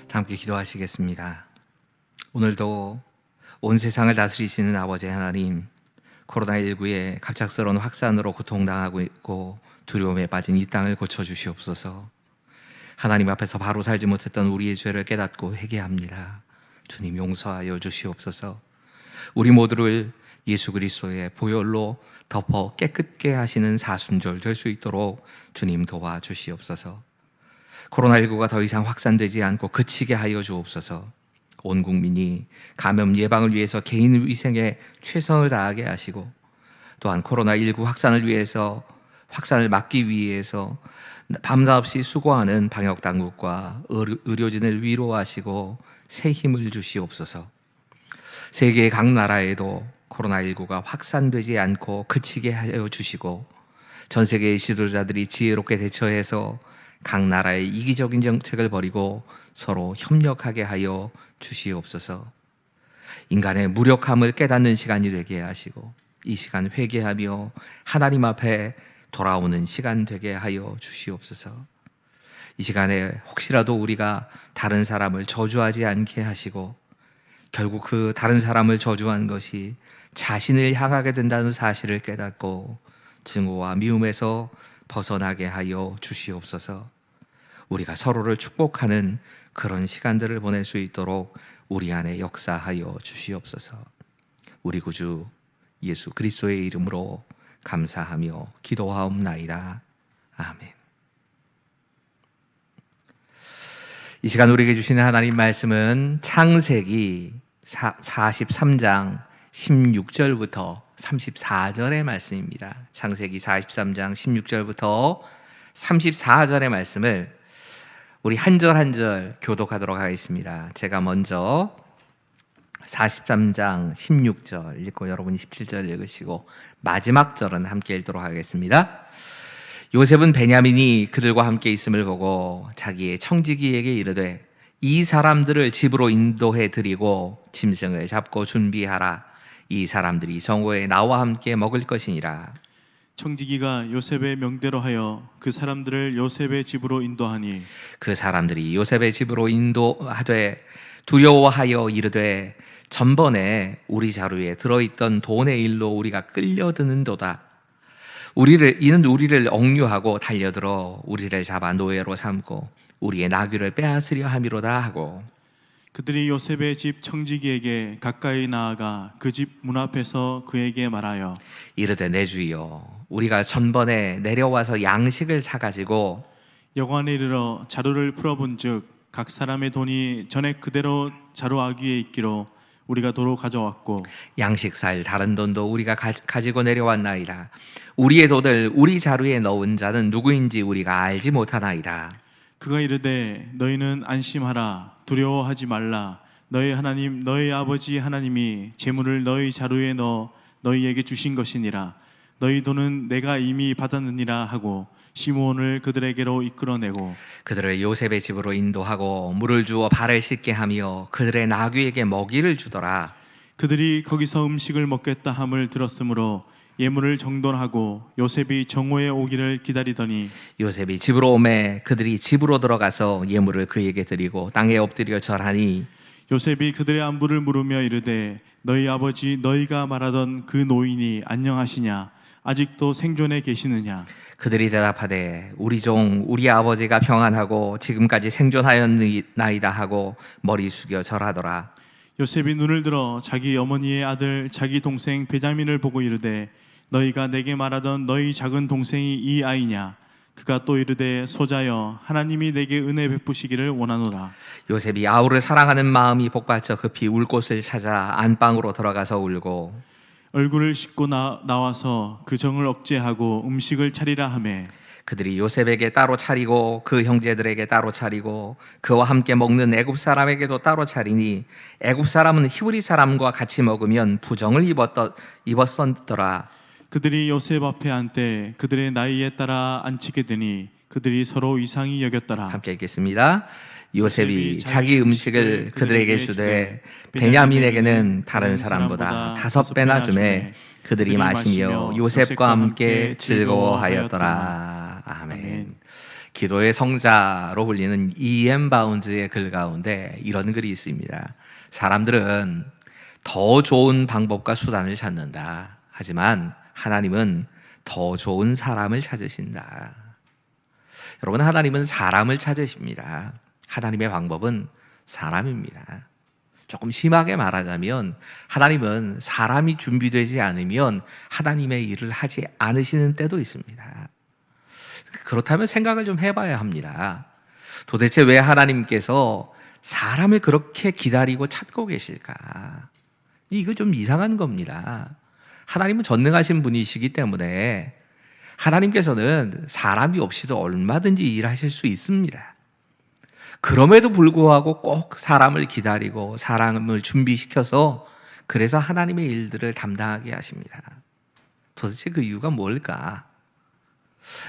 다 함께 기도하시겠습니다. 오늘도 온 세상을 다스리시는 아버지 하나님, 코로나19의 갑작스러운 확산으로 고통당하고 있고 두려움에 빠진 이 땅을 고쳐주시옵소서. 하나님 앞에서 바로 살지 못했던 우리의 죄를 깨닫고 회개합니다. 주님 용서하여 주시옵소서. 우리 모두를 예수 그리스도의 보혈로 덮어 깨끗게 하시는 사순절 될 수 있도록 주님 도와주시옵소서. 코로나19가 더 이상 확산되지 않고 그치게 하여 주옵소서. 온 국민이 감염 예방을 위해서 개인 위생에 최선을 다하게 하시고, 또한 코로나19 확산을 막기 위해서 밤낮없이 수고하는 방역 당국과 의료진을 위로하시고 새 힘을 주시옵소서. 세계의 각 나라에도 코로나19가 확산되지 않고 그치게 하여 주시고, 전 세계의 지도자들이 지혜롭게 대처해서 각 나라의 이기적인 정책을 버리고 서로 협력하게 하여 주시옵소서. 인간의 무력함을 깨닫는 시간이 되게 하시고, 이 시간 회개하며 하나님 앞에 돌아오는 시간 되게 하여 주시옵소서. 이 시간에 혹시라도 우리가 다른 사람을 저주하지 않게 하시고, 결국 그 다른 사람을 저주한 것이 자신을 향하게 된다는 사실을 깨닫고 증오와 미움에서 벗어나게 하여 주시옵소서. 우리가 서로를 축복하는 그런 시간들을 보낼 수 있도록 우리 안에 역사하여 주시옵소서. 우리 구주 예수 그리스도의 이름으로 감사하며 기도하옵나이다. 아멘. 이 시간 우리에게 주시는 하나님 말씀은 창세기 43장 16절부터 34절의 말씀입니다. 창세기 43장 16절부터 34절의 말씀을 우리 한 절 한 절 교독하도록 하겠습니다. 제가 먼저 43장 16절 읽고 여러분이 17절 읽으시고 마지막 절은 함께 읽도록 하겠습니다. 요셉은 베냐민이 그들과 함께 있음을 보고 자기의 청지기에게 이르되 이 사람들을 집으로 인도해 드리고 짐승을 잡고 준비하라. 이 사람들이 정오에 나와 함께 먹을 것이니라. 청지기가 요셉의 명대로 하여 그 사람들을 요셉의 집으로 인도하니 그 사람들이 요셉의 집으로 인도하되 두려워하여 이르되 전번에 우리 자루에 들어있던 돈의 일로 우리가 끌려드는도다. 이는 우리를 억류하고 달려들어 우리를 잡아 노예로 삼고 우리의 나귀를 빼앗으려 함이로다 하고, 그들이 요셉의 집 청지기에게 가까이 나아가 그 집 문 앞에서 그에게 말하여 이르되 내 주여, 우리가 전번에 내려와서 양식을 사가지고 여관에 이르러 자루를 풀어본즉 각 사람의 돈이 전에 그대로 자루 아귀에 있기로 우리가 도로 가져왔고 양식 살 다른 돈도 우리가 가지고 내려왔나이다. 우리의 돈을 우리 자루에 넣은 자는 누구인지 우리가 알지 못하나이다. 그가 이르되 너희는 안심하라. 두려워하지 말라. 너희 하나님 너희 아버지 하나님이 재물을 너희 자루에 넣어 너희에게 주신 것이니라. 너희 돈은 내가 이미 받았느니라 하고 시므온을 그들에게로 이끌어내고 그들을 요셉의 집으로 인도하고 물을 주어 발을 씻게 하며 그들의 나귀에게 먹이를 주더라. 그들이 거기서 음식을 먹겠다 함을 들었으므로 예물을 정돈하고 요셉이 정오에 오기를 기다리더니 요셉이 집으로 오매 그들이 집으로 들어가서 예물을 그에게 드리고 땅에 엎드려 절하니 요셉이 그들의 안부를 물으며 이르되 너희 아버지 너희가 말하던 그 노인이 안녕하시냐? 아직도 생존해 계시느냐? 그들이 대답하되 우리 종 우리 아버지가 평안하고 지금까지 생존하였나이다 하고 머리 숙여 절하더라. 요셉이 눈을 들어 자기 어머니의 아들 자기 동생 베냐민을 보고 이르되 너희가 내게 말하던 너희 작은 동생이 이 아이냐? 그가 또 이르되 소자여 하나님이 내게 은혜 베푸시기를 원하노라. 요셉이 아우를 사랑하는 마음이 복받쳐 급히 울 곳을 찾아 안방으로 들어가서 울고 얼굴을 씻고 나와서 그 정을 억제하고 음식을 차리라 하매 그들이 요셉에게 따로 차리고 그 형제들에게 따로 차리고 그와 함께 먹는 애굽 사람에게도 따로 차리니 애굽 사람은 히브리 사람과 같이 먹으면 부정을 입었었더라. 그들이 요셉 앞에 앉되 그들의 나이에 따라 앉히게 되니 그들이 서로 이상히 여겼더라. 함께 읽겠습니다. 요셉이 자기 음식을 그들에게 주되 베냐민에게는 다른 사람보다 5배나 주매 그들이 마시며 요셉과 함께 즐거워하였더라. 아멘. 기도의 성자로 불리는 E.M. 바운즈의 글 가운데 이런 글이 있습니다. 사람들은 더 좋은 방법과 수단을 찾는다. 하지만 하나님은 더 좋은 사람을 찾으신다. 여러분, 하나님은 사람을 찾으십니다. 하나님의 방법은 사람입니다. 조금 심하게 말하자면 하나님은 사람이 준비되지 않으면 하나님의 일을 하지 않으시는 때도 있습니다. 그렇다면 생각을 좀 해봐야 합니다. 도대체 왜 하나님께서 사람을 그렇게 기다리고 찾고 계실까? 이거 좀 이상한 겁니다. 하나님은 전능하신 분이시기 때문에 하나님께서는 사람이 없이도 얼마든지 일하실 수 있습니다. 그럼에도 불구하고 꼭 사람을 기다리고 사람을 준비시켜서 그래서 하나님의 일들을 담당하게 하십니다. 도대체 그 이유가 뭘까?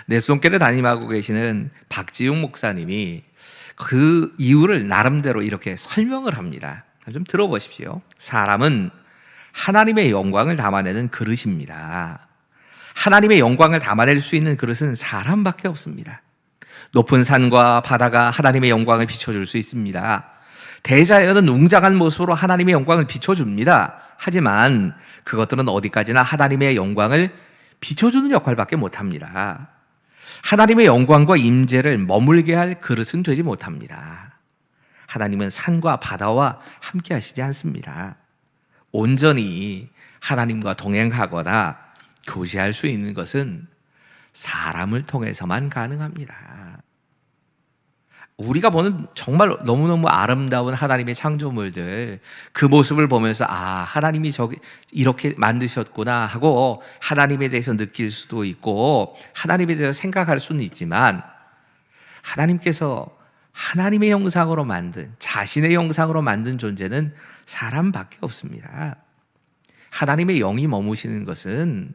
내 손길을 담임하고 계시는 박지웅 목사님이 그 이유를 나름대로 이렇게 설명을 합니다. 좀 들어보십시오. 사람은 하나님의 영광을 담아내는 그릇입니다. 하나님의 영광을 담아낼 수 있는 그릇은 사람밖에 없습니다. 높은 산과 바다가 하나님의 영광을 비춰줄 수 있습니다. 대자연은 웅장한 모습으로 하나님의 영광을 비춰줍니다. 하지만 그것들은 어디까지나 하나님의 영광을 비춰주는 역할밖에 못합니다. 하나님의 영광과 임재를 머물게 할 그릇은 되지 못합니다. 하나님은 산과 바다와 함께 하시지 않습니다. 온전히 하나님과 동행하거나 교제할 수 있는 것은 사람을 통해서만 가능합니다. 우리가 보는 정말 너무너무 아름다운 하나님의 창조물들, 그 모습을 보면서 하나님이 이렇게 만드셨구나 하고 하나님에 대해서 느낄 수도 있고 하나님에 대해서 생각할 수는 있지만, 하나님께서 하나님의 형상으로 만든, 자신의 형상으로 만든 존재는 사람밖에 없습니다. 하나님의 영이 머무시는 것은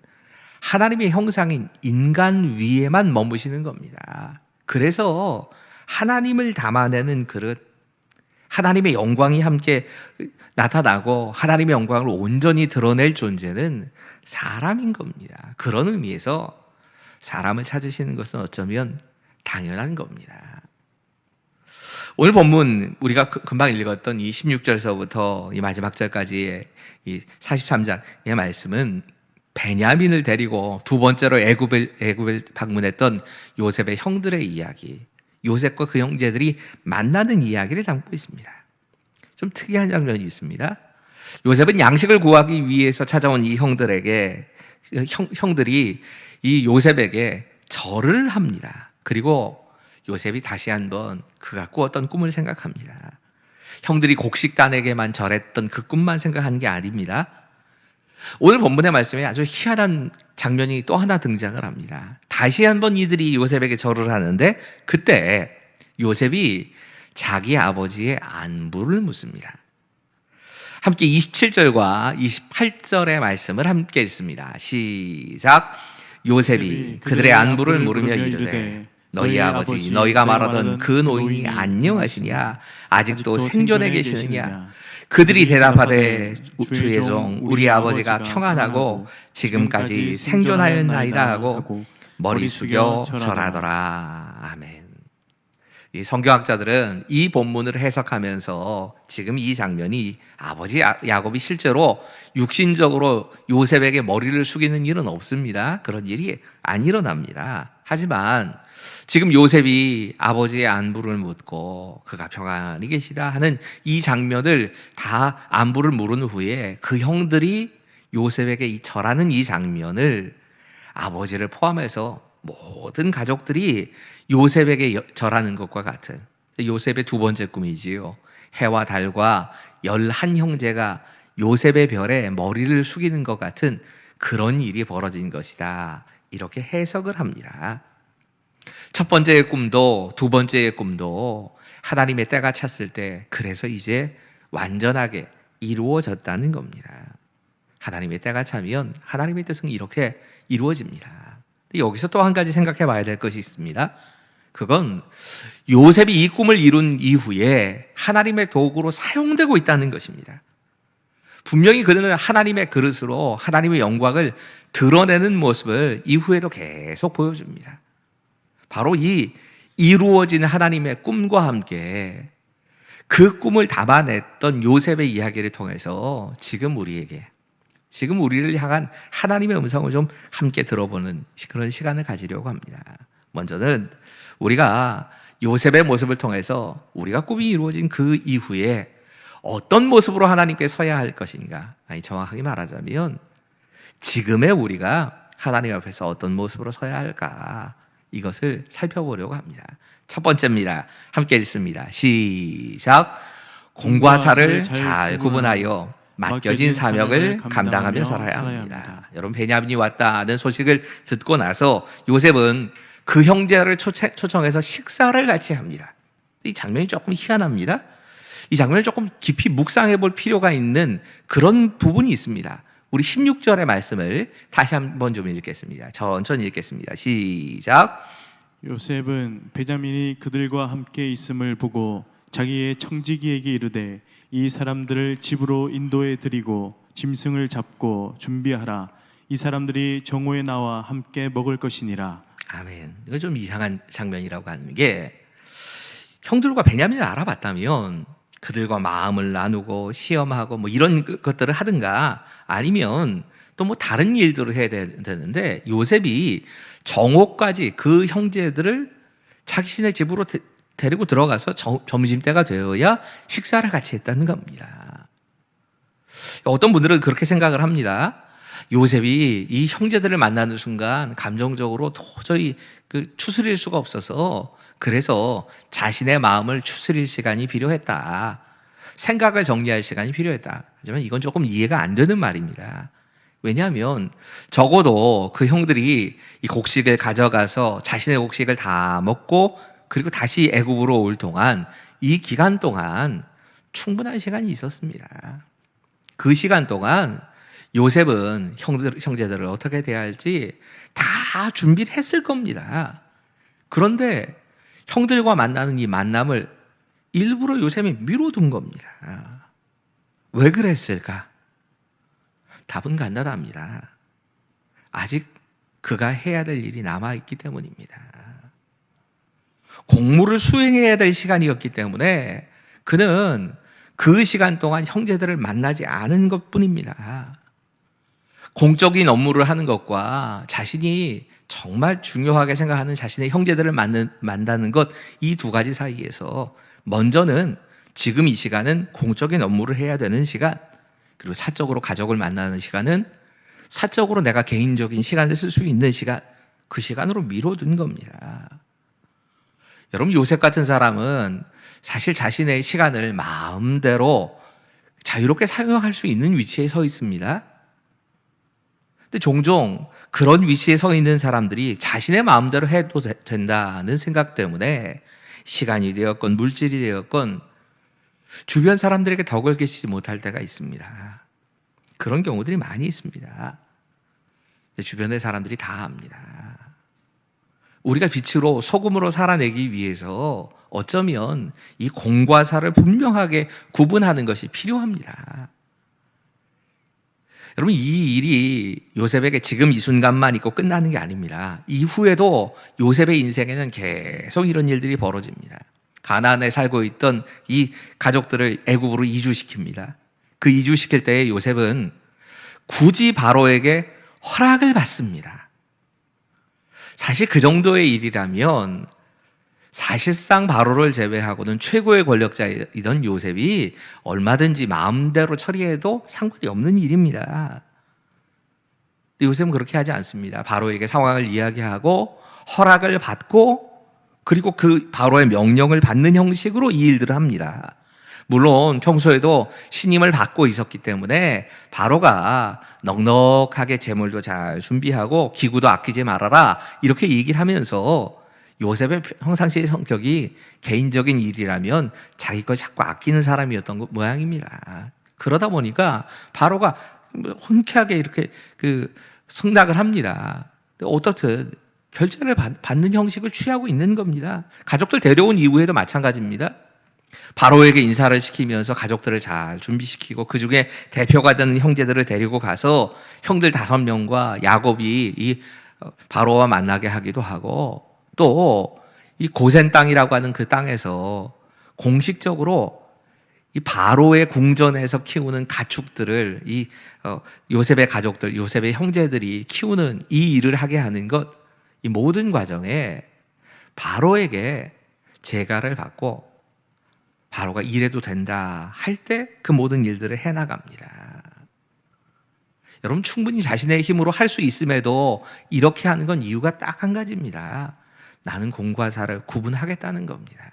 하나님의 형상인 인간 위에만 머무시는 겁니다. 그래서 하나님을 담아내는 그릇, 하나님의 영광이 함께 나타나고 하나님의 영광을 온전히 드러낼 존재는 사람인 겁니다. 그런 의미에서 사람을 찾으시는 것은 어쩌면 당연한 겁니다. 오늘 본문 우리가 금방 읽었던 이 16절서부터 이 마지막 절까지의 이 43장의 말씀은 베냐민을 데리고 두 번째로 애굽을 방문했던 요셉의 형들의 이야기, 요셉과 그 형제들이 만나는 이야기를 담고 있습니다. 좀 특이한 장면이 있습니다. 요셉은 양식을 구하기 위해서 찾아온 이 형들에게, 형들이 이 요셉에게 절을 합니다. 그리고 요셉이 다시 한번 그가 꾸었던 꿈을 생각합니다. 형들이 곡식단에게만 절했던 그 꿈만 생각한 게 아닙니다. 오늘 본문의 말씀에 아주 희한한 장면이 또 하나 등장을 합니다. 다시 한번 이들이 요셉에게 절을 하는데 그때 요셉이 자기 아버지의 안부를 묻습니다. 함께 27절과 28절의 말씀을 함께 읽습니다. 시작. 요셉이 그들의 안부를 물으며 이르되 너희 아버지 너희가 말하던 그 노인이 안녕하시냐? 아직도 생존해 계시느냐? 그들이 대답하되 주의 종 우리 아버지가 평안하고 지금까지 생존하였나이다 하고 머리 숙여 절하더라. 아멘. 이 성경학자들은 이 본문을 해석하면서 지금 이 장면이 아버지 야곱이 실제로 육신적으로 요셉에게 머리를 숙이는 일은 없습니다. 그런 일이 안 일어납니다. 하지만 지금 요셉이 아버지의 안부를 묻고 그가 평안히 계시다 하는 이 장면을 다 안부를 물은 후에 그 형들이 요셉에게 이 절하는 이 장면을 아버지를 포함해서 모든 가족들이 요셉에게 절하는 것과 같은, 요셉의 두 번째 꿈이지요. 해와 달과 11형제가 요셉의 별에 머리를 숙이는 것 같은 그런 일이 벌어진 것이다. 이렇게 해석을 합니다. 첫 번째의 꿈도 두 번째의 꿈도 하나님의 때가 찼을 때 그래서 이제 완전하게 이루어졌다는 겁니다. 하나님의 때가 차면 하나님의 뜻은 이렇게 이루어집니다. 여기서 또 한 가지 생각해 봐야 될 것이 있습니다. 그건 요셉이 이 꿈을 이룬 이후에 하나님의 도구로 사용되고 있다는 것입니다. 분명히 그는 하나님의 그릇으로 하나님의 영광을 드러내는 모습을 이후에도 계속 보여줍니다. 바로 이 이루어지는 하나님의 꿈과 함께 그 꿈을 담아냈던 요셉의 이야기를 통해서 지금 우리를 향한 하나님의 음성을 좀 함께 들어보는 그런 시간을 가지려고 합니다. 먼저는 우리가 요셉의 모습을 통해서 우리가 꿈이 이루어진 그 이후에 어떤 모습으로 하나님께 서야 할 것인가, 아니 정확하게 말하자면 지금의 우리가 하나님 앞에서 어떤 모습으로 서야 할까, 이것을 살펴보려고 합니다. 첫 번째입니다. 함께 읽습니다. 시작. 공과 사를 잘 구분하여 맡겨진 사명을 감당하며 살아야 합니다. 여러분, 베냐민이 왔다는 소식을 듣고 나서 요셉은 그 형제를 초청해서 식사를 같이 합니다. 이 장면이 조금 희한합니다. 이 장면을 조금 깊이 묵상해 볼 필요가 있는 그런 부분이 있습니다. 우리 16절의 말씀을 다시 한번 좀 읽겠습니다. 천천히 읽겠습니다. 시작. 요셉은 베냐민이 그들과 함께 있음을 보고 자기의 청지기에게 이르되 이 사람들을 집으로 인도해 드리고 짐승을 잡고 준비하라. 이 사람들이 정오에 나와 함께 먹을 것이니라. 아멘. 이거 좀 이상한 장면이라고 하는 게, 형들과 베냐민을 알아봤다면 그들과 마음을 나누고 시험하고 뭐 이런 것들을 하든가, 아니면 또 뭐 다른 일들을 해야 되는데, 요셉이 정오까지 그 형제들을 자신의 집으로 데리고 들어가서 점심때가 되어야 식사를 같이 했다는 겁니다. 어떤 분들은 그렇게 생각을 합니다. 요셉이 이 형제들을 만나는 순간 감정적으로 도저히 추스릴 수가 없어서, 그래서 자신의 마음을 추스릴 시간이 필요했다, 생각을 정리할 시간이 필요했다. 하지만 이건 조금 이해가 안 되는 말입니다. 왜냐하면 적어도 그 형들이 이 곡식을 가져가서 자신의 곡식을 다 먹고 그리고 다시 애굽으로 올 동안, 이 기간 동안 충분한 시간이 있었습니다. 그 시간 동안 요셉은 형제들을 어떻게 대할지 다 준비를 했을 겁니다. 그런데 형들과 만나는 이 만남을 일부러 요셉이 미뤄둔 겁니다. 왜 그랬을까? 답은 간단합니다. 아직 그가 해야 될 일이 남아있기 때문입니다. 공무를 수행해야 될 시간이었기 때문에 그는 그 시간 동안 형제들을 만나지 않은 것뿐입니다. 공적인 업무를 하는 것과 자신이 정말 중요하게 생각하는 자신의 형제들을 만나는 것, 이 두 가지 사이에서 먼저는 지금 이 시간은 공적인 업무를 해야 되는 시간, 그리고 사적으로 가족을 만나는 시간은 사적으로 내가 개인적인 시간을 쓸 수 있는 시간, 그 시간으로 미뤄둔 겁니다. 여러분, 요셉 같은 사람은 사실 자신의 시간을 마음대로 자유롭게 사용할 수 있는 위치에 서 있습니다. 근데 종종 그런 위치에 서 있는 사람들이 자신의 마음대로 해도 된다는 생각 때문에 시간이 되었건 물질이 되었건 주변 사람들에게 덕을 끼치지 못할 때가 있습니다. 그런 경우들이 많이 있습니다. 주변의 사람들이 다 압니다. 우리가 빛으로 소금으로 살아내기 위해서 어쩌면 이 공과 사를 분명하게 구분하는 것이 필요합니다. 여러분, 이 일이 요셉에게 지금 이 순간만 있고 끝나는 게 아닙니다. 이후에도 요셉의 인생에는 계속 이런 일들이 벌어집니다. 가나안에 살고 있던 이 가족들을 애굽으로 이주시킵니다. 그 이주시킬 때에 요셉은 굳이 바로에게 허락을 받습니다. 사실 그 정도의 일이라면 사실상 바로를 제외하고는 최고의 권력자이던 요셉이 얼마든지 마음대로 처리해도 상관이 없는 일입니다. 요셉은 그렇게 하지 않습니다. 바로에게 상황을 이야기하고 허락을 받고, 그리고 그 바로의 명령을 받는 형식으로 이 일들을 합니다. 물론 평소에도 신임을 받고 있었기 때문에 바로가 넉넉하게 재물도 잘 준비하고 기구도 아끼지 말아라, 이렇게 얘기를 하면서 요셉의 평상시의 성격이 개인적인 일이라면 자기 걸 자꾸 아끼는 사람이었던 모양입니다. 그러다 보니까 바로가 흔쾌하게 이렇게 승낙을 합니다. 어떻든 결제를 받는 형식을 취하고 있는 겁니다. 가족들 데려온 이후에도 마찬가지입니다. 바로에게 인사를 시키면서 가족들을 잘 준비시키고 그 중에 대표가 되는 형제들을 데리고 가서 형들 5명과 야곱이 이 바로와 만나게 하기도 하고, 또 이 고센 땅이라고 하는 그 땅에서 공식적으로 이 바로의 궁전에서 키우는 가축들을 요셉의 가족들, 요셉의 형제들이 키우는 이 일을 하게 하는 것, 이 모든 과정에 바로에게 재가를 받고 바로가 일해도 된다 할 때 그 모든 일들을 해나갑니다. 여러분, 충분히 자신의 힘으로 할 수 있음에도 이렇게 하는 건 이유가 딱 한 가지입니다. 나는 공과 사를 구분하겠다는 겁니다.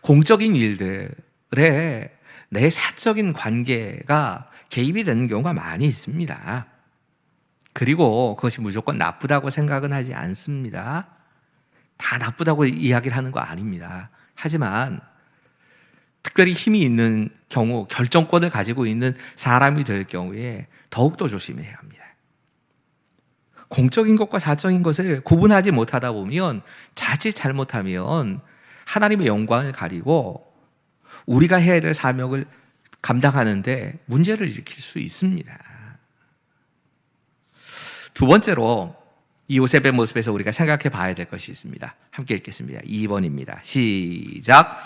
공적인 일들에 내 사적인 관계가 개입이 되는 경우가 많이 있습니다. 그리고 그것이 무조건 나쁘다고 생각은 하지 않습니다. 다 나쁘다고 이야기를 하는 거 아닙니다. 하지만 특별히 힘이 있는 경우, 결정권을 가지고 있는 사람이 될 경우에 더욱더 조심해야 합니다. 공적인 것과 사적인 것을 구분하지 못하다 보면 자칫 잘못하면 하나님의 영광을 가리고 우리가 해야 될 사명을 감당하는데 문제를 일으킬 수 있습니다. 두 번째로 이 요셉의 모습에서 우리가 생각해 봐야 될 것이 있습니다. 함께 읽겠습니다. 2번입니다. 시작.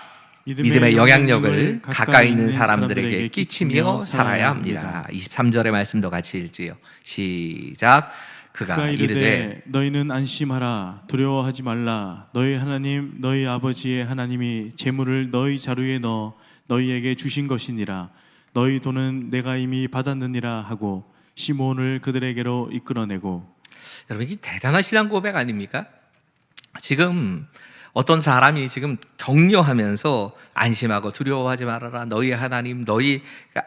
믿음의 영향력을 가까이 있는 사람들에게 끼치며 살아야 합니다. 23절의 말씀도 같이 읽지요. 시작. 그가 이르되 너희는 안심하라 두려워하지 말라 너희 하나님 너희 아버지의 하나님이 재물을 너희 자루에 넣어 너희에게 주신 것이니라 너희 돈은 내가 이미 받았느니라 하고 시몬을 그들에게로 이끌어내고. 여러분, 이게 대단한 신앙 고백 아닙니까? 지금 어떤 사람이 지금 격려하면서 안심하고 두려워하지 말아라 너희 하나님 너희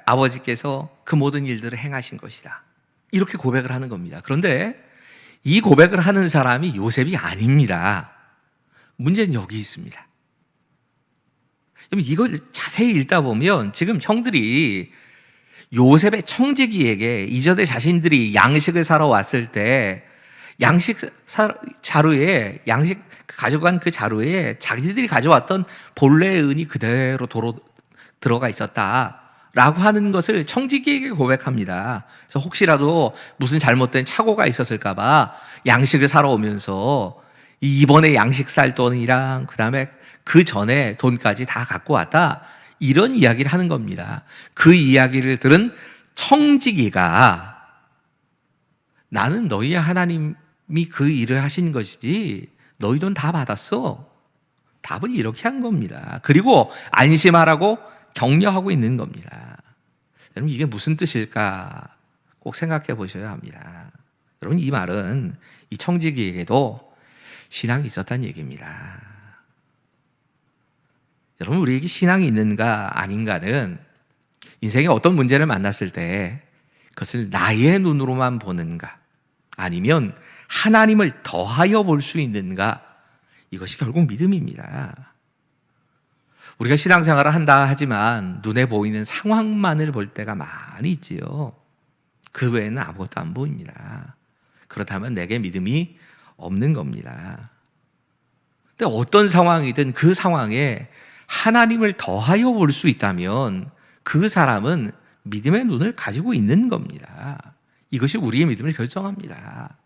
아버지께서 그 모든 일들을 행하신 것이다 이렇게 고백을 하는 겁니다. 그런데 이 고백을 하는 사람이 요셉이 아닙니다. 문제는 여기 있습니다. 이걸 자세히 읽다 보면 지금 형들이 요셉의 청지기에게 이전에 자신들이 양식을 사러 왔을 때 자루에 양식 가져간 그 자루에 자기들이 가져왔던 본래의 은이 그대로 들어가 있었다라고 하는 것을 청지기에게 고백합니다. 그래서 혹시라도 무슨 잘못된 착오가 있었을까봐 양식을 사러 오면서 이번에 양식 살 돈이랑 그다음에 그 전에 돈까지 다 갖고 왔다 이런 이야기를 하는 겁니다. 그 이야기를 들은 청지기가 나는 너희의 하나님이 그 일을 하신 것이지 너희 돈 다 받았어. 답을 이렇게 한 겁니다. 그리고 안심하라고 격려하고 있는 겁니다. 여러분, 이게 무슨 뜻일까 꼭 생각해 보셔야 합니다. 여러분, 이 말은 이 청지기에게도 신앙이 있었다는 얘기입니다. 여러분, 우리에게 신앙이 있는가 아닌가는 인생에 어떤 문제를 만났을 때 그것을 나의 눈으로만 보는가 아니면 하나님을 더하여 볼 수 있는가 이것이 결국 믿음입니다. 우리가 신앙생활을 한다 하지만 눈에 보이는 상황만을 볼 때가 많이 있지요. 그 외에는 아무것도 안 보입니다. 그렇다면 내게 믿음이 없는 겁니다. 근데 어떤 상황이든 그 상황에 하나님을 더하여 볼 수 있다면 그 사람은 믿음의 눈을 가지고 있는 겁니다. 이것이 우리의 믿음을 결정합니다.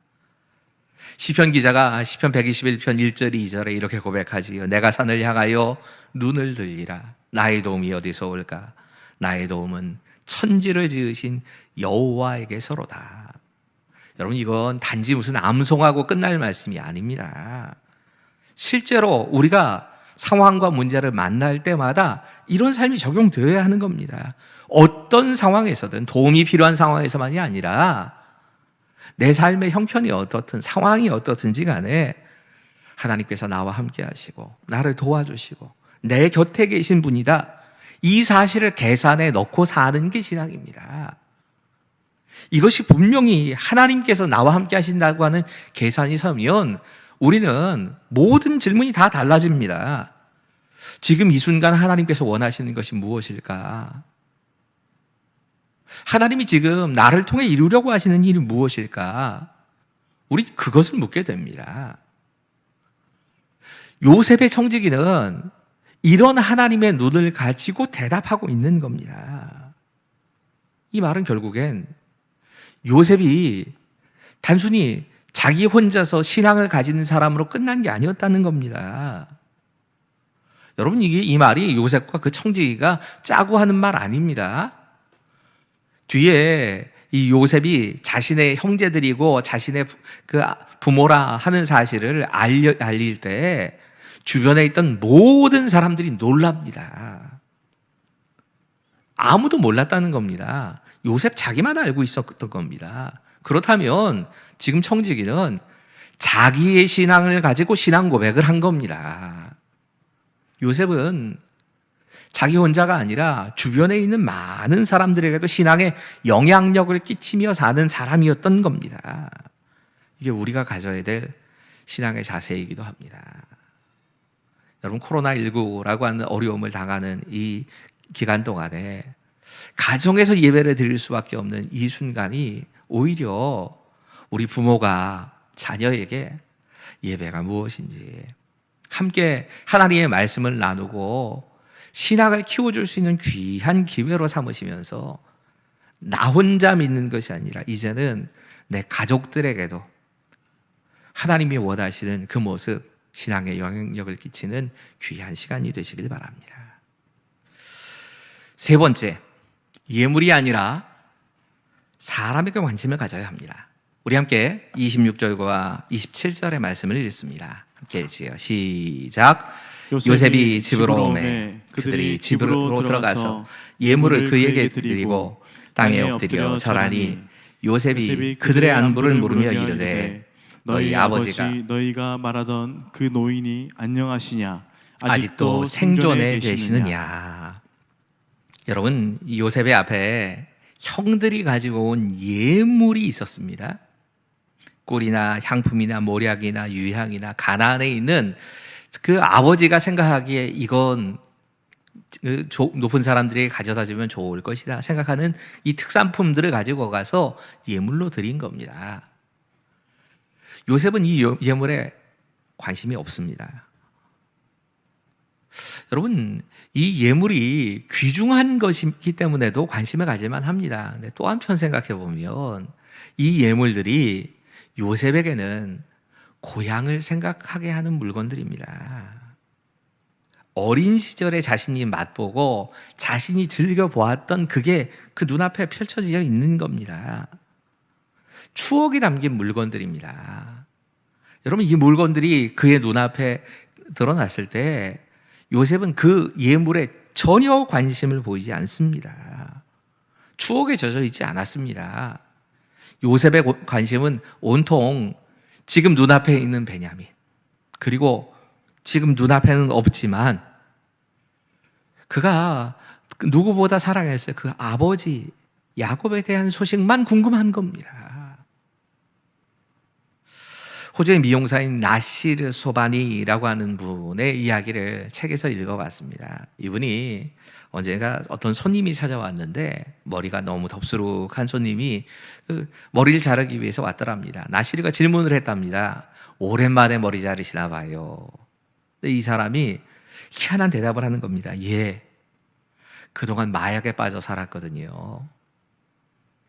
시편 기자가 시편 121편 1절 2절에 이렇게 고백하지요. 내가 산을 향하여 눈을 들리라. 나의 도움이 어디서 올까? 나의 도움은 천지를 지으신 여호와에게서로다. 여러분, 이건 단지 무슨 암송하고 끝날 말씀이 아닙니다. 실제로 우리가 상황과 문제를 만날 때마다 이런 삶이 적용되어야 하는 겁니다. 어떤 상황에서든 도움이 필요한 상황에서만이 아니라 내 삶의 형편이 어떻든 상황이 어떻든지 간에 하나님께서 나와 함께 하시고 나를 도와주시고 내 곁에 계신 분이다. 이 사실을 계산에 넣고 사는 게 신앙입니다. 이것이 분명히 하나님께서 나와 함께 하신다고 하는 계산이 서면 우리는 모든 질문이 다 달라집니다. 지금 이 순간 하나님께서 원하시는 것이 무엇일까? 하나님이 지금 나를 통해 이루려고 하시는 일이 무엇일까? 우리 그것을 묻게 됩니다. 요셉의 청지기는 이런 하나님의 눈을 가지고 대답하고 있는 겁니다. 이 말은 결국엔 요셉이 단순히 자기 혼자서 신앙을 가진 사람으로 끝난 게 아니었다는 겁니다. 여러분, 이 말이 요셉과 그 청지기가 짜고 하는 말 아닙니다. 뒤에 이 요셉이 자신의 형제들이고 자신의 그 부모라 하는 사실을 알릴 때 주변에 있던 모든 사람들이 놀랍니다. 아무도 몰랐다는 겁니다. 요셉 자기만 알고 있었던 겁니다. 그렇다면 지금 청지기는 자기의 신앙을 가지고 신앙 고백을 한 겁니다. 요셉은 자기 혼자가 아니라 주변에 있는 많은 사람들에게도 신앙에 영향력을 끼치며 사는 사람이었던 겁니다. 이게 우리가 가져야 될 신앙의 자세이기도 합니다. 여러분, 코로나19라고 하는 어려움을 당하는 이 기간 동안에 가정에서 예배를 드릴 수밖에 없는 이 순간이 오히려 우리 부모가 자녀에게 예배가 무엇인지 함께 하나님의 말씀을 나누고 신앙을 키워줄 수 있는 귀한 기회로 삼으시면서 나 혼자 믿는 것이 아니라 이제는 내 가족들에게도 하나님이 원하시는 그 모습, 신앙에 영향력을 끼치는 귀한 시간이 되시길 바랍니다. 세 번째, 예물이 아니라 사람에게 관심을 가져야 합니다. 우리 함께 26절과 27절의 말씀을 읽습니다. 함께 읽지요. 시작. 요셉이 집으로 오매 그들이 집으로 들어가서 예물을 그에게 드리고 땅에 엎드려 절하니 요셉이 그들의 안부를 물으며 이르되 너희 아버지가 너희가 말하던 그 노인이 안녕하시냐? 아직도 생존해 계시느냐? 여러분, 이 요셉의 앞에 형들이 가지고 온 예물이 있었습니다. 꿀이나 향품이나 모략이나 유향이나 가나안에 있는 그 아버지가 생각하기에 이건 높은 사람들에게 가져다 주면 좋을 것이다 생각하는 이 특산품들을 가지고 가서 예물로 드린 겁니다. 요셉은 이 예물에 관심이 없습니다. 여러분, 이 예물이 귀중한 것이기 때문에도 관심을 가질만 합니다. 근데 또 한편 생각해 보면 이 예물들이 요셉에게는 고향을 생각하게 하는 물건들입니다. 어린 시절에 자신이 맛보고 자신이 즐겨보았던 그게 그 눈앞에 펼쳐져 있는 겁니다. 추억이 담긴 물건들입니다. 여러분, 이 물건들이 그의 눈앞에 드러났을 때 요셉은 그 예물에 전혀 관심을 보이지 않습니다. 추억에 젖어 있지 않았습니다. 요셉의 관심은 온통 지금 눈앞에 있는 베냐민, 그리고 지금 눈앞에는 없지만 그가 누구보다 사랑했어요. 그 아버지 야곱에 대한 소식만 궁금한 겁니다. 호주의 미용사인 나시르 소바니라고 하는 분의 이야기를 책에서 읽어봤습니다. 이분이 언젠가 어떤 손님이 찾아왔는데 머리가 너무 덥수룩한 손님이 그 머리를 자르기 위해서 왔더랍니다. 나시르가 질문을 했답니다. 오랜만에 머리 자르시나 봐요. 이 사람이 희한한 대답을 하는 겁니다. 예, 그동안 마약에 빠져 살았거든요.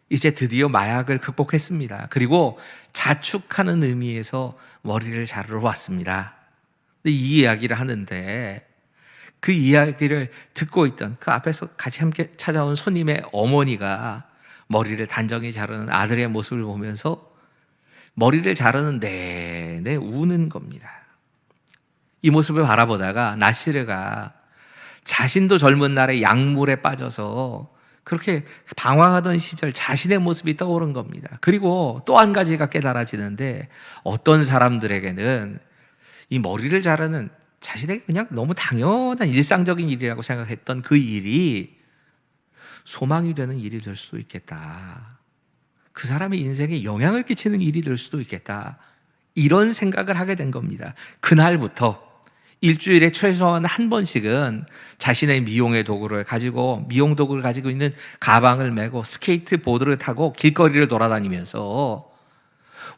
이제 드디어 마약을 극복했습니다. 그리고 자축하는 의미에서 머리를 자르러 왔습니다. 이 이야기를 하는데 그 이야기를 듣고 있던 그 앞에서 같이 함께 찾아온 손님의 어머니가 머리를 단정히 자르는 아들의 모습을 보면서 머리를 자르는 내내 우는 겁니다. 이 모습을 바라보다가 나시르가 자신도 젊은 날에 약물에 빠져서 그렇게 방황하던 시절 자신의 모습이 떠오른 겁니다. 그리고 또 한 가지가 깨달아지는데 어떤 사람들에게는 이 머리를 자르는 자신에게 그냥 너무 당연한 일상적인 일이라고 생각했던 그 일이 소망이 되는 일이 될 수도 있겠다. 그 사람의 인생에 영향을 끼치는 일이 될 수도 있겠다. 이런 생각을 하게 된 겁니다. 그날부터 일주일에 최소한 한 번씩은 자신의 미용 도구를 가지고 있는 가방을 메고 스케이트보드를 타고 길거리를 돌아다니면서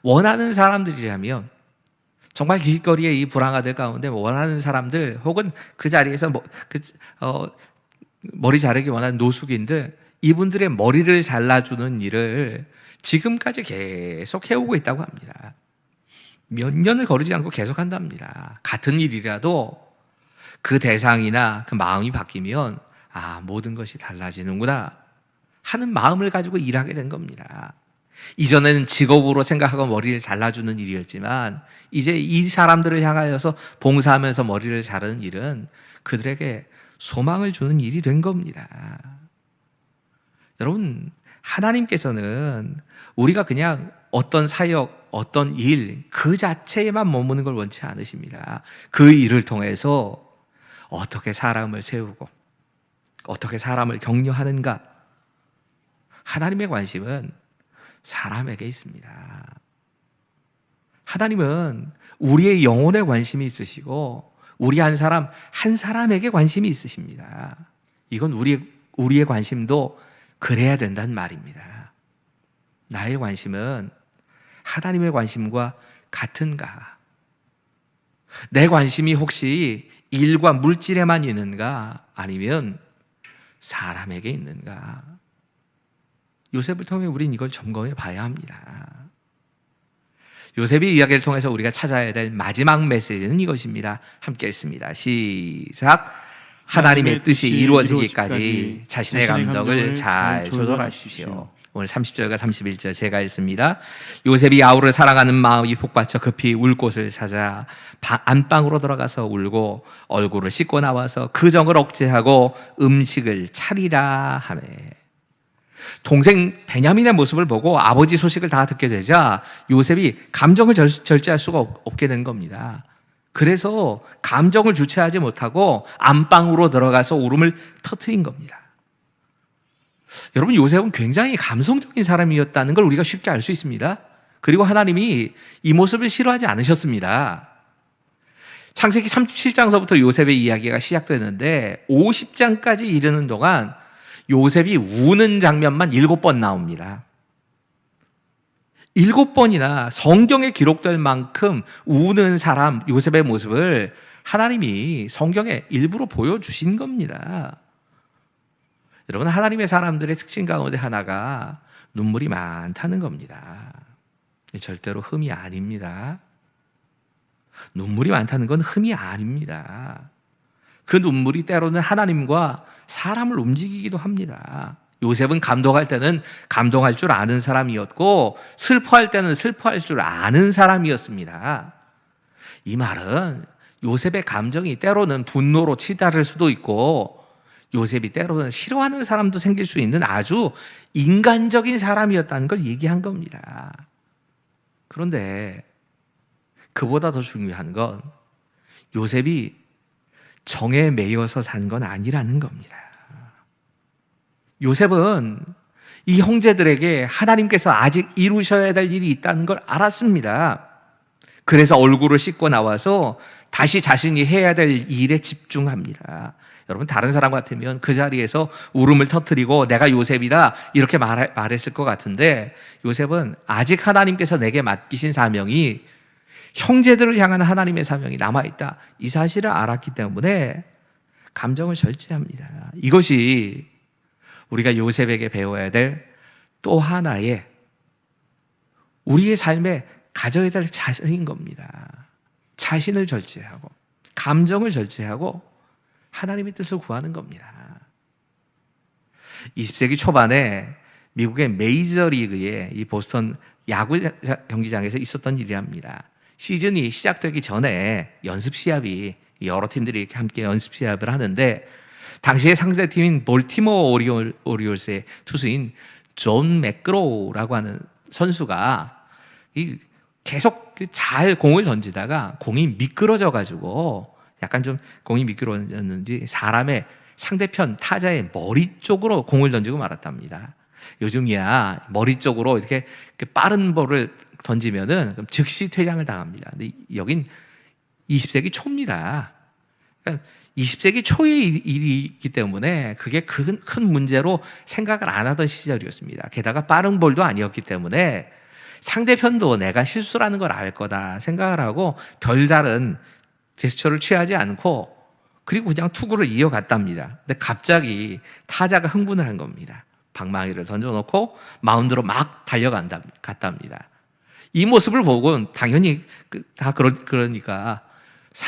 원하는 사람들이라면 정말 길거리에 이 불황아들 가운데 원하는 사람들 혹은 그 자리에서 머리 자르기 원하는 노숙인들, 이분들의 머리를 잘라주는 일을 지금까지 계속 해오고 있다고 합니다. 몇 년을 거르지 않고 계속 한답니다. 같은 일이라도 그 대상이나 그 마음이 바뀌면 모든 것이 달라지는구나 하는 마음을 가지고 일하게 된 겁니다. 이전에는 직업으로 생각하고 머리를 잘라주는 일이었지만 이제 이 사람들을 향하여서 봉사하면서 머리를 자르는 일은 그들에게 소망을 주는 일이 된 겁니다. 여러분, 하나님께서는 우리가 그냥 어떤 사역, 어떤 일, 그 자체에만 머무는 걸 원치 않으십니다. 그 일을 통해서 어떻게 사람을 세우고 어떻게 사람을 격려하는가. 하나님의 관심은 사람에게 있습니다. 하나님은 우리의 영혼에 관심이 있으시고 우리 한 사람에게 관심이 있으십니다. 이건 우리의 관심도 그래야 된다는 말입니다. 나의 관심은 하나님의 관심과 같은가? 내 관심이 혹시 일과 물질에만 있는가? 아니면 사람에게 있는가? 요셉을 통해 우린 이걸 점검해 봐야 합니다. 요셉의 이야기를 통해서 우리가 찾아야 될 마지막 메시지는 이것입니다. 함께 읽습니다. 시작. 하나님의 뜻이 이루어지기까지 자신의 감정을 잘 조절하십시오. 오늘 30절과 31절 제가 읽습니다. 요셉이 아우를 사랑하는 마음이 복받쳐 급히 울 곳을 찾아 안방으로 들어가서 울고 얼굴을 씻고 나와서 그 정을 억제하고 음식을 차리라 하매. 동생 베냐민의 모습을 보고 아버지 소식을 다 듣게 되자 요셉이 감정을 절제할 수가 없게 된 겁니다. 그래서 감정을 주체하지 못하고 안방으로 들어가서 울음을 터뜨린 겁니다. 여러분, 요셉은 굉장히 감성적인 사람이었다는 걸 우리가 쉽게 알 수 있습니다. 그리고 하나님이 이 모습을 싫어하지 않으셨습니다. 창세기 37장서부터 요셉의 이야기가 시작되는데 50장까지 이르는 동안 요셉이 우는 장면만 7번 나옵니다. 7번이나 성경에 기록될 만큼 우는 사람 요셉의 모습을 하나님이 성경에 일부러 보여주신 겁니다. 여러분, 하나님의 사람들의 특징 가운데 하나가 눈물이 많다는 겁니다. 절대로 흠이 아닙니다. 눈물이 많다는 건 흠이 아닙니다. 그 눈물이 때로는 하나님과 사람을 움직이기도 합니다. 요셉은 감동할 때는 감동할 줄 아는 사람이었고 슬퍼할 때는 슬퍼할 줄 아는 사람이었습니다. 이 말은 요셉의 감정이 때로는 분노로 치달을 수도 있고 요셉이 때로는 싫어하는 사람도 생길 수 있는 아주 인간적인 사람이었다는 걸 얘기한 겁니다. 그런데 그보다 더 중요한 건 요셉이 정에 매여서 산 건 아니라는 겁니다. 요셉은 이 형제들에게 하나님께서 아직 이루셔야 될 일이 있다는 걸 알았습니다. 그래서 얼굴을 씻고 나와서 다시 자신이 해야 될 일에 집중합니다. 여러분, 다른 사람 같으면 그 자리에서 울음을 터뜨리고 내가 요셉이다 이렇게 말했을 것 같은데 요셉은 아직 하나님께서 내게 맡기신 사명이 형제들을 향한 하나님의 사명이 남아있다, 이 사실을 알았기 때문에 감정을 절제합니다. 이것이 우리가 요셉에게 배워야 될 또 하나의 우리의 삶에 가져야 될 자세인 겁니다. 자신을 절제하고 감정을 절제하고 하나님의 뜻을 구하는 겁니다. 20세기 초반에 미국의 메이저리그의 이 보스턴 야구 경기장에서 있었던 일이랍니다. 시즌이 시작되기 전에 연습 시합이 여러 팀들이 이렇게 함께 연습 시합을 하는데 당시의 상대팀인 볼티모어 오리올스의 투수인 존 맥그로우라고 하는 선수가 계속 잘 공을 던지다가 공이 미끄러져 가지고 약간 좀 공이 미끄러졌는지 사람의 상대편 타자의 머리 쪽으로 공을 던지고 말았답니다. 요즘이야 머리 쪽으로 이렇게 빠른 볼을 던지면은 즉시 퇴장을 당합니다. 근데 여긴 20세기 초입니다. 그러니까 20세기 초의 일이기 때문에 그게 큰 문제로 생각을 안 하던 시절이었습니다. 게다가 빠른 볼도 아니었기 때문에 상대편도 내가 실수라는 걸 알 거다 생각을 하고 별다른 제스처를 취하지 않고 그리고 그냥 투구를 이어갔답니다. 근데 갑자기 타자가 흥분을 한 겁니다. 방망이를 던져놓고 마운드로 막 갔답니다. 이 모습을 보고 당연히 다 그러니까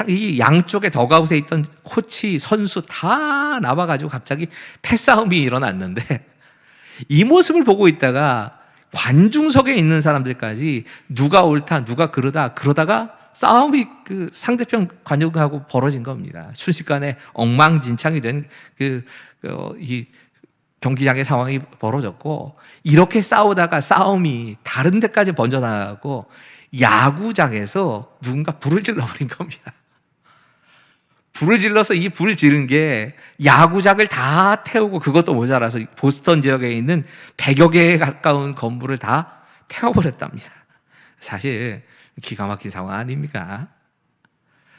이 양쪽에 덕아웃에 있던 코치, 선수 다 나와가지고 갑자기 패싸움이 일어났는데 이 모습을 보고 있다가 관중석에 있는 사람들까지 누가 옳다, 누가 그러다가 싸움이 그 상대편 관중하고 벌어진 겁니다. 순식간에 엉망진창이 된 이 경기장의 상황이 벌어졌고, 이렇게 싸우다가 싸움이 다른 데까지 번져나가고 야구장에서 누군가 불을 질러버린 겁니다. 불을 질러서 이 불을 지른 게 야구장을 다 태우고, 그것도 모자라서 보스턴 지역에 있는 100여 개에 가까운 건물을 다 태워버렸답니다. 사실 기가 막힌 상황 아닙니까?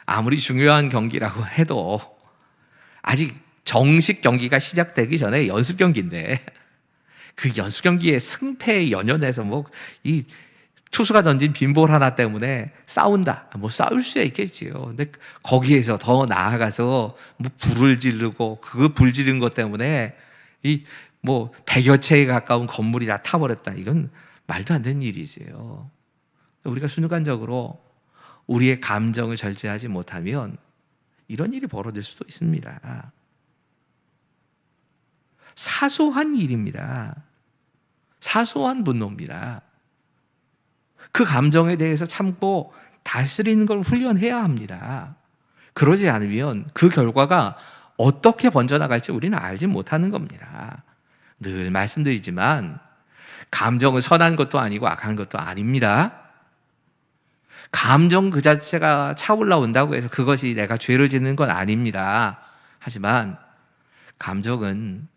아무리 중요한 경기라고 해도 아직 정식 경기가 시작되기 전에 연습 경기인데, 그 연습 경기에 승패에 연연해서 이 투수가 던진 빈볼 하나 때문에 싸운다. 싸울 수야 있겠지요. 근데 거기에서 더 나아가서 불을 지르고, 그 불 지른 것 때문에 100여 채에 가까운 건물이 다 타버렸다. 이건 말도 안 되는 일이지요. 우리가 순간적으로 우리의 감정을 절제하지 못하면 이런 일이 벌어질 수도 있습니다. 사소한 일입니다. 사소한 분노입니다. 그 감정에 대해서 참고 다스리는 걸 훈련해야 합니다. 그러지 않으면 그 결과가 어떻게 번져나갈지 우리는 알지 못하는 겁니다. 늘 말씀드리지만 감정은 선한 것도 아니고 악한 것도 아닙니다. 감정 그 자체가 차올라온다고 해서 그것이 내가 죄를 짓는 건 아닙니다. 하지만 감정은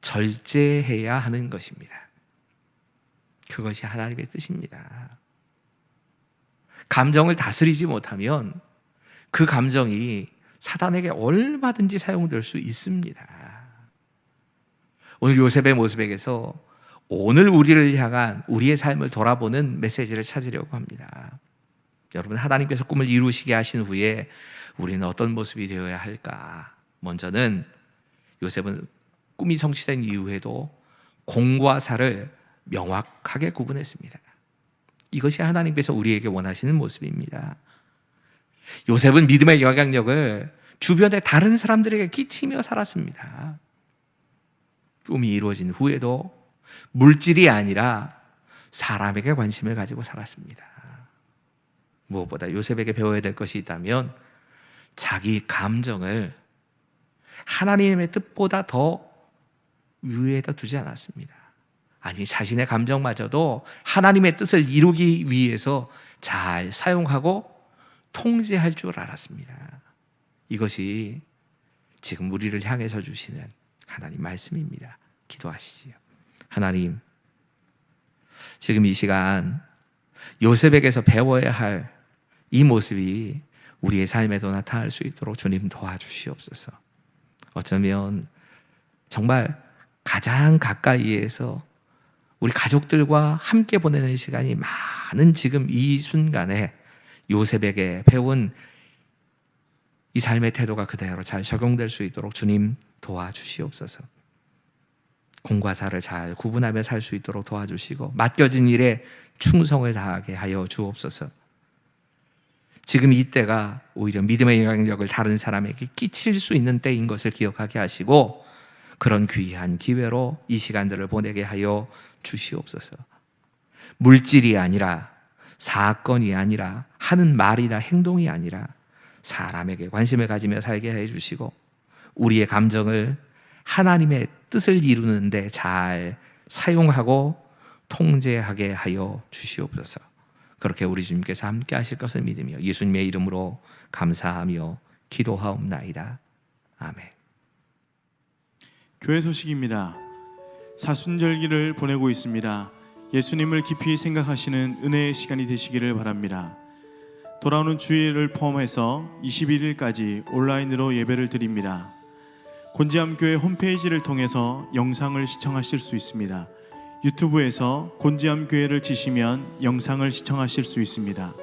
절제해야 하는 것입니다. 그것이 하나님의 뜻입니다. 감정을 다스리지 못하면 그 감정이 사단에게 얼마든지 사용될 수 있습니다. 오늘 요셉의 모습에게서 오늘 우리를 향한 우리의 삶을 돌아보는 메시지를 찾으려고 합니다. 여러분, 하나님께서 꿈을 이루시게 하신 후에 우리는 어떤 모습이 되어야 할까? 먼저는 요셉은 꿈이 성취된 이후에도 공과 사를 명확하게 구분했습니다. 이것이 하나님께서 우리에게 원하시는 모습입니다. 요셉은 믿음의 영향력을 주변의 다른 사람들에게 끼치며 살았습니다. 꿈이 이루어진 후에도 물질이 아니라 사람에게 관심을 가지고 살았습니다. 무엇보다 요셉에게 배워야 될 것이 있다면 자기 감정을 하나님의 뜻보다 더 위에다 두지 않았습니다. 아니, 자신의 감정마저도 하나님의 뜻을 이루기 위해서 잘 사용하고 통제할 줄 알았습니다. 이것이 지금 우리를 향해서 주시는 하나님 말씀입니다. 기도하시지요. 하나님, 지금 이 시간 요셉에게서 배워야 할 이 모습이 우리의 삶에도 나타날 수 있도록 주님 도와주시옵소서. 어쩌면 정말 가장 가까이에서 우리 가족들과 함께 보내는 시간이 많은 지금 이 순간에 요셉에게 배운 이 삶의 태도가 그대로 잘 적용될 수 있도록 주님 도와주시옵소서. 공과 사를 잘 구분하며 살 수 있도록 도와주시고 맡겨진 일에 충성을 다하게 하여 주옵소서. 지금 이 때가 오히려 믿음의 영향력을 다른 사람에게 끼칠 수 있는 때인 것을 기억하게 하시고 그런 귀한 기회로 이 시간들을 보내게 하여 주시옵소서. 물질이 아니라, 사건이 아니라, 하는 말이나 행동이 아니라 사람에게 관심을 가지며 살게 해주시고 우리의 감정을 하나님의 뜻을 이루는데 잘 사용하고 통제하게 하여 주시옵소서. 그렇게 우리 주님께서 함께 하실 것을 믿으며 예수님의 이름으로 감사하며 기도하옵나이다. 아멘. 교회 소식입니다. 사순절기를 보내고 있습니다. 예수님을 깊이 생각하시는 은혜의 시간이 되시기를 바랍니다. 돌아오는 주일을 포함해서 21일까지 온라인으로 예배를 드립니다. 곤지암교회 홈페이지를 통해서 영상을 시청하실 수 있습니다. 유튜브에서 곤지암교회를 치시면 영상을 시청하실 수 있습니다.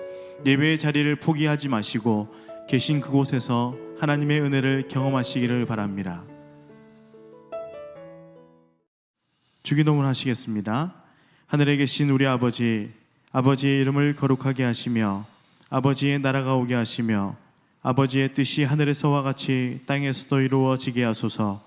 예배의 자리를 포기하지 마시고 계신 그곳에서 하나님의 은혜를 경험하시기를 바랍니다. 주기도문 하시겠습니다. 하늘에 계신 우리 아버지, 아버지의 이름을 거룩하게 하시며 아버지의 나라가 오게 하시며 아버지의 뜻이 하늘에서와 같이 땅에서도 이루어지게 하소서.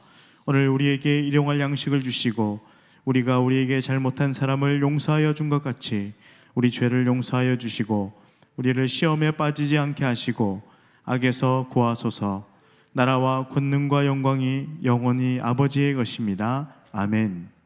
오늘 우리에게 일용할 양식을 주시고 우리가 우리에게 잘못한 사람을 용서하여 준 것 같이 우리 죄를 용서하여 주시고 우리를 시험에 빠지지 않게 하시고 악에서 구하소서. 나라와 권능과 영광이 영원히 아버지의 것입니다. 아멘.